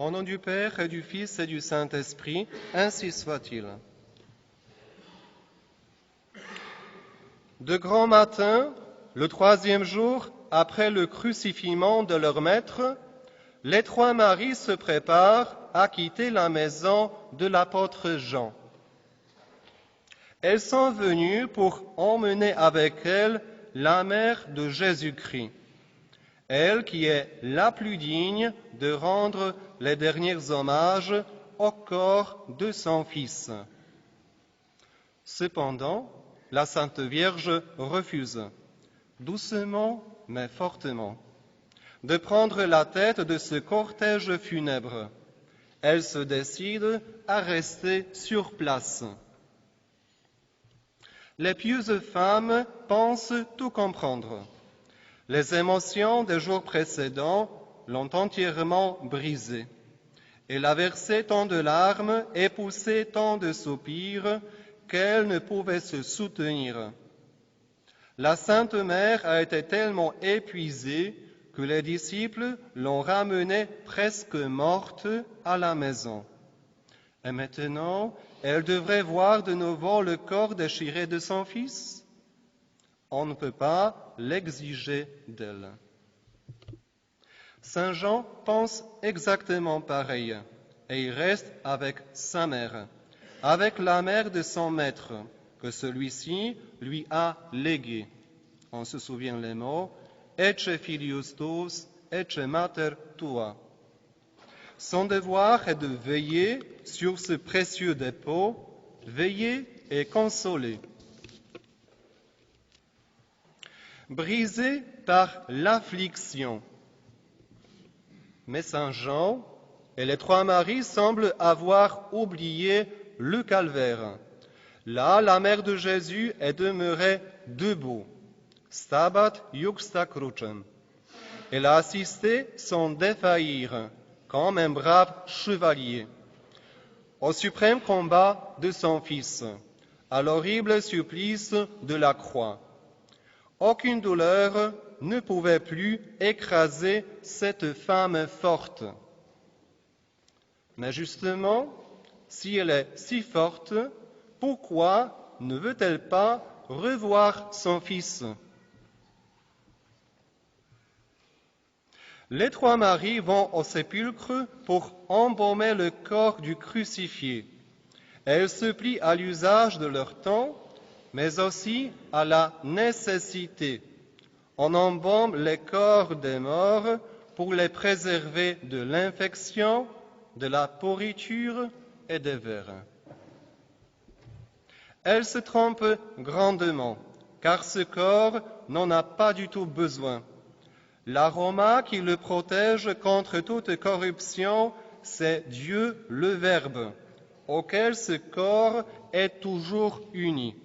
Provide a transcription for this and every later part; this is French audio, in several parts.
Au nom du Père et du Fils et du Saint-Esprit, ainsi soit-il. De grand matin, le 3e jour, après le crucifixion de leur maître, les 3 Maries se préparent à quitter la maison de l'apôtre Jean. Elles sont venues pour emmener avec elles la mère de Jésus-Christ, elle qui est la plus digne de rendre les derniers hommages au corps de son Fils. Cependant, la Sainte Vierge refuse, doucement mais fortement, de prendre la tête de ce cortège funèbre. Elle se décide à rester sur place. Les pieuses femmes pensent tout comprendre. Les émotions des jours précédents l'ont entièrement brisée. Elle a versé tant de larmes et poussé tant de soupirs qu'elle ne pouvait se soutenir. La Sainte Mère a été tellement épuisée que les disciples l'ont ramenée presque morte à la maison. Et maintenant, elle devrait voir de nouveau le corps déchiré de son Fils. On ne peut pas l'exiger d'elle. Saint Jean pense exactement pareil, et il reste avec sa mère, avec la mère de son maître, que celui-ci lui a légué. On se souvient les mots « Ecce filius tuus, ecce mater tua ». Son devoir est de veiller sur ce précieux dépôt, veiller et consoler. Brisé par l'affliction. Mais Saint Jean et les 3 Maries semblent avoir oublié le calvaire. Là, la mère de Jésus est demeurée debout. Stabat iuxta crucem. Elle a assisté sans défaillir, comme un brave chevalier, au suprême combat de son Fils, à l'horrible supplice de la croix. Aucune douleur ne pouvait plus écraser cette femme forte. Mais justement, si elle est si forte, pourquoi ne veut-elle pas revoir son Fils ? Les 3 Maries vont au sépulcre pour embaumer le corps du crucifié. Elles se plient à l'usage de leur temps, mais aussi à la nécessité. On embaume les corps des morts pour les préserver de l'infection, de la pourriture et des vers. Elles se trompent grandement, car ce corps n'en a pas du tout besoin. L'aroma qui le protège contre toute corruption, c'est Dieu le Verbe, auquel ce corps est toujours uni,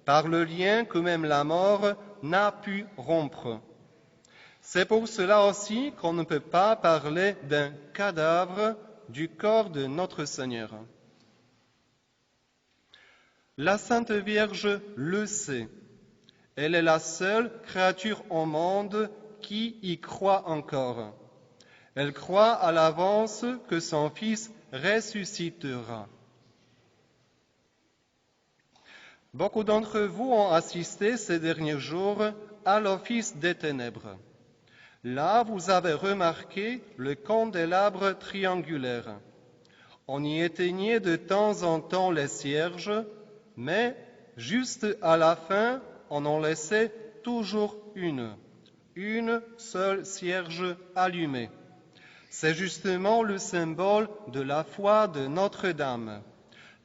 par le lien que même la mort n'a pu rompre. C'est pour cela aussi qu'on ne peut pas parler d'un cadavre du corps de notre Seigneur. La Sainte Vierge le sait. Elle est la seule créature au monde qui y croit encore. Elle croit à l'avance que son Fils ressuscitera. Beaucoup d'entre vous ont assisté ces derniers jours à l'office des ténèbres. Là, vous avez remarqué le candélabre triangulaire. On y éteignait de temps en temps les cierges, mais juste à la fin, on en laissait toujours une seule cierge allumée. C'est justement le symbole de la foi de Notre-Dame,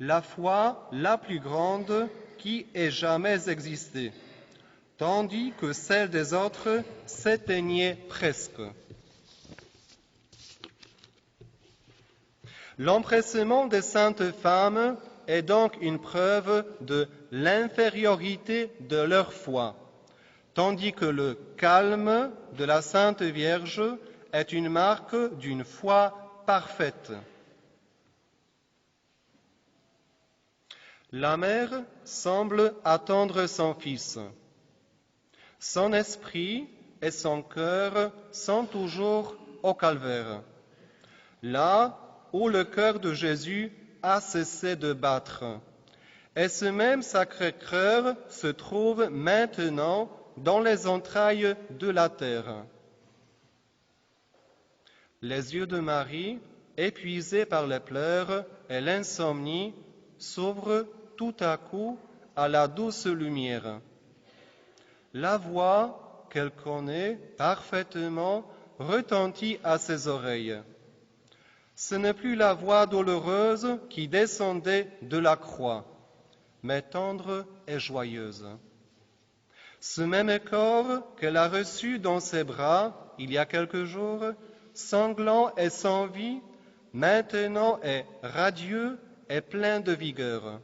la foi la plus grande qui ait jamais existé, tandis que celle des autres s'éteignait presque. L'empressement des saintes femmes est donc une preuve de l'infériorité de leur foi, tandis que le calme de la Sainte Vierge est une marque d'une foi parfaite. La mère semble attendre son Fils. Son esprit et son cœur sont toujours au calvaire. là où le cœur de Jésus a cessé de battre. Et ce même Sacré-Cœur se trouve maintenant dans les entrailles de la terre. Les yeux de Marie, épuisés par les pleurs et l'insomnie, s'ouvrent tout à coup à la douce lumière. La voix qu'elle connaît parfaitement retentit à ses oreilles. Ce n'est plus la voix douloureuse qui descendait de la croix, mais tendre et joyeuse. Ce même corps qu'elle a reçu dans ses bras il y a quelques jours, sanglant et sans vie, maintenant est radieux et plein de vigueur.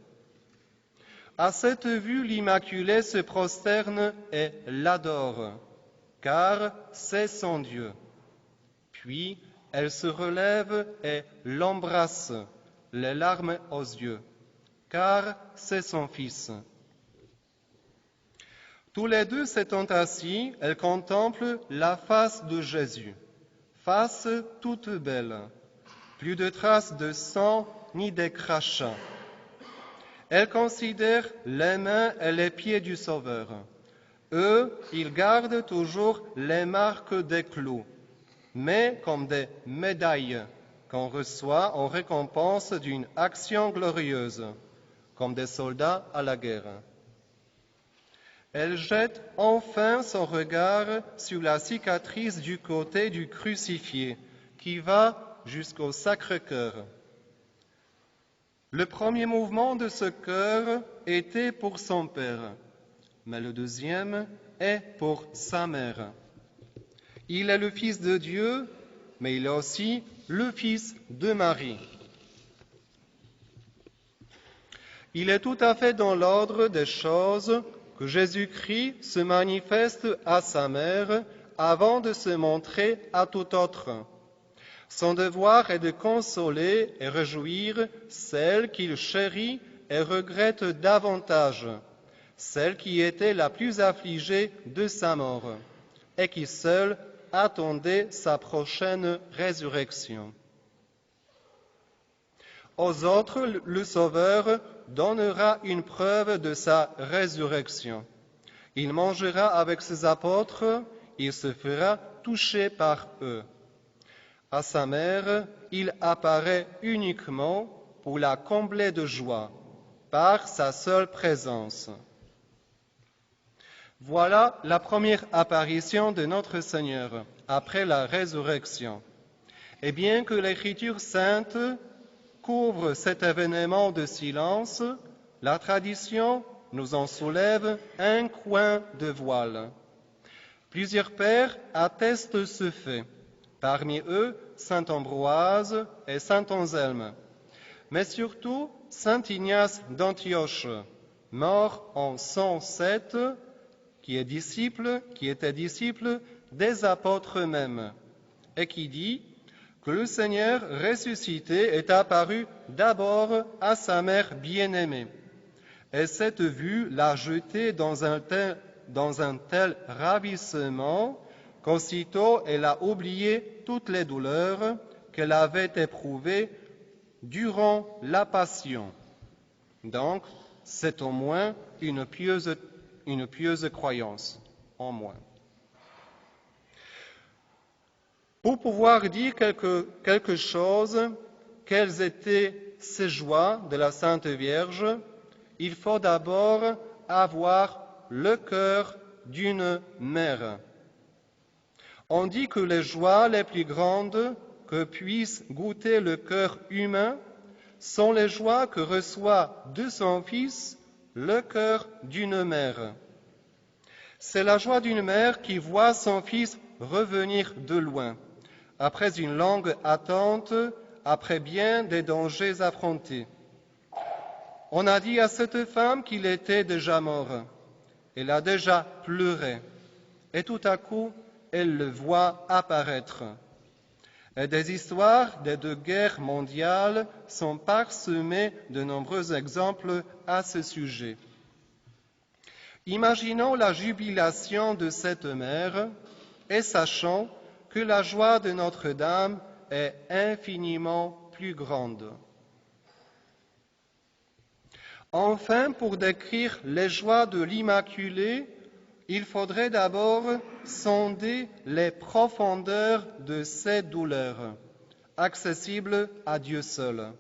À cette vue, l'Immaculée se prosterne et l'adore, car c'est son Dieu. Puis, elle se relève et l'embrasse, les larmes aux yeux, car c'est son Fils. Tous les deux s'étant assis, elle contemple la face de Jésus, face toute belle, plus de traces de sang ni de crachats. Elle considère les mains et les pieds du Sauveur. Eux, ils gardent toujours les marques des clous, mais comme des médailles qu'on reçoit en récompense d'une action glorieuse, comme des soldats à la guerre. Elle jette enfin son regard sur la cicatrice du côté du crucifié, qui va jusqu'au Sacré-Cœur. Le premier mouvement de ce cœur était pour son père, mais le deuxième est pour sa mère. Il est le Fils de Dieu, mais il est aussi le Fils de Marie. Il est tout à fait dans l'ordre des choses que Jésus-Christ se manifeste à sa mère avant de se montrer à tout autre. Son devoir est de consoler et réjouir celle qu'il chérit et regrette davantage, celle qui était la plus affligée de sa mort et qui seule attendait sa prochaine résurrection. Aux autres, le Sauveur donnera une preuve de sa résurrection. Il mangera avec ses apôtres, il se fera toucher par eux. À sa mère, il apparaît uniquement pour la combler de joie, par sa seule présence. Voilà la première apparition de notre Seigneur après la résurrection. Et bien que l'Écriture sainte couvre cet événement de silence, la tradition nous en soulève un coin de voile. Plusieurs pères attestent ce fait, parmi eux saint Ambroise et saint Anselme, mais surtout saint Ignace d'Antioche, mort en 107, qui était disciple des apôtres eux-mêmes, et qui dit que le Seigneur ressuscité est apparu d'abord à sa mère bien-aimée. Et cette vue l'a jeté dans un tel ravissement qu'aussitôt elle a oublié toutes les douleurs qu'elle avait éprouvées durant la Passion. Donc, c'est au moins une pieuse croyance, en moins. Pour pouvoir dire quelque chose, quelles étaient ces joies de la Sainte Vierge, il faut d'abord avoir le cœur d'une mère. On dit que les joies les plus grandes que puisse goûter le cœur humain sont les joies que reçoit de son Fils le cœur d'une mère. C'est la joie d'une mère qui voit son Fils revenir de loin, après une longue attente, après bien des dangers affrontés. On a dit à cette femme qu'il était déjà mort. Elle a déjà pleuré. Et tout à coup, elle le voit apparaître. Et des histoires des deux guerres mondiales sont parsemées de nombreux exemples à ce sujet. Imaginons la jubilation de cette mère et sachant que la joie de Notre-Dame est infiniment plus grande. Enfin, pour décrire les joies de l'Immaculée, il faudrait d'abord sonder les profondeurs de ses douleurs, accessibles à Dieu seul.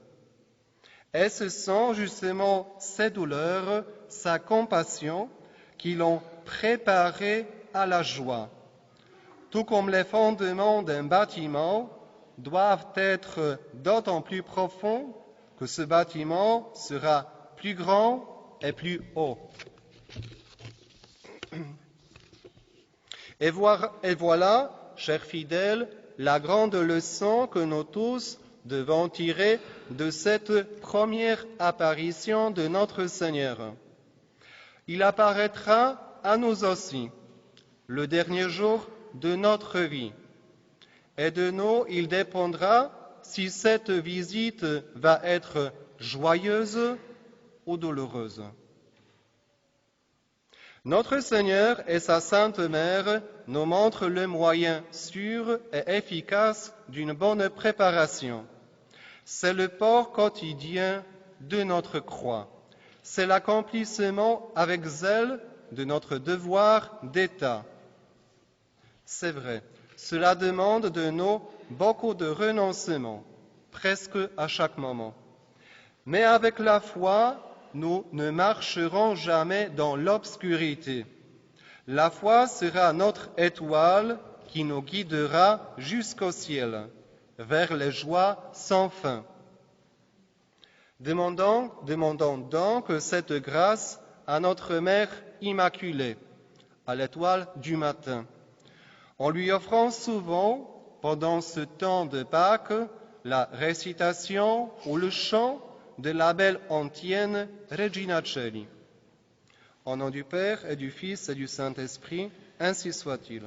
Et ce sont justement ces douleurs, sa compassion, qui l'ont préparé à la joie. Tout comme les fondements d'un bâtiment doivent être d'autant plus profonds que ce bâtiment sera plus grand et plus haut. Et voilà, chers fidèles, la grande leçon que nous tous devons tirer de cette première apparition de notre Seigneur. Il apparaîtra à nous aussi, le dernier jour de notre vie. Et de nous, il dépendra si cette visite va être joyeuse ou douloureuse. Notre Seigneur et sa Sainte Mère nous montrent le moyen sûr et efficace d'une bonne préparation. C'est le port quotidien de notre croix. C'est l'accomplissement avec zèle de notre devoir d'État. C'est vrai, cela demande de nous beaucoup de renoncement, presque à chaque moment. Mais avec la foi, nous ne marcherons jamais dans l'obscurité. La foi sera notre étoile qui nous guidera jusqu'au ciel, vers les joies sans fin. Demandons donc cette grâce à notre Mère Immaculée, à l'étoile du matin, en lui offrant souvent, pendant ce temps de Pâques, la récitation ou le chant de la belle antienne Regina Coeli. Au nom du Père et du Fils et du Saint-Esprit, ainsi soit-il.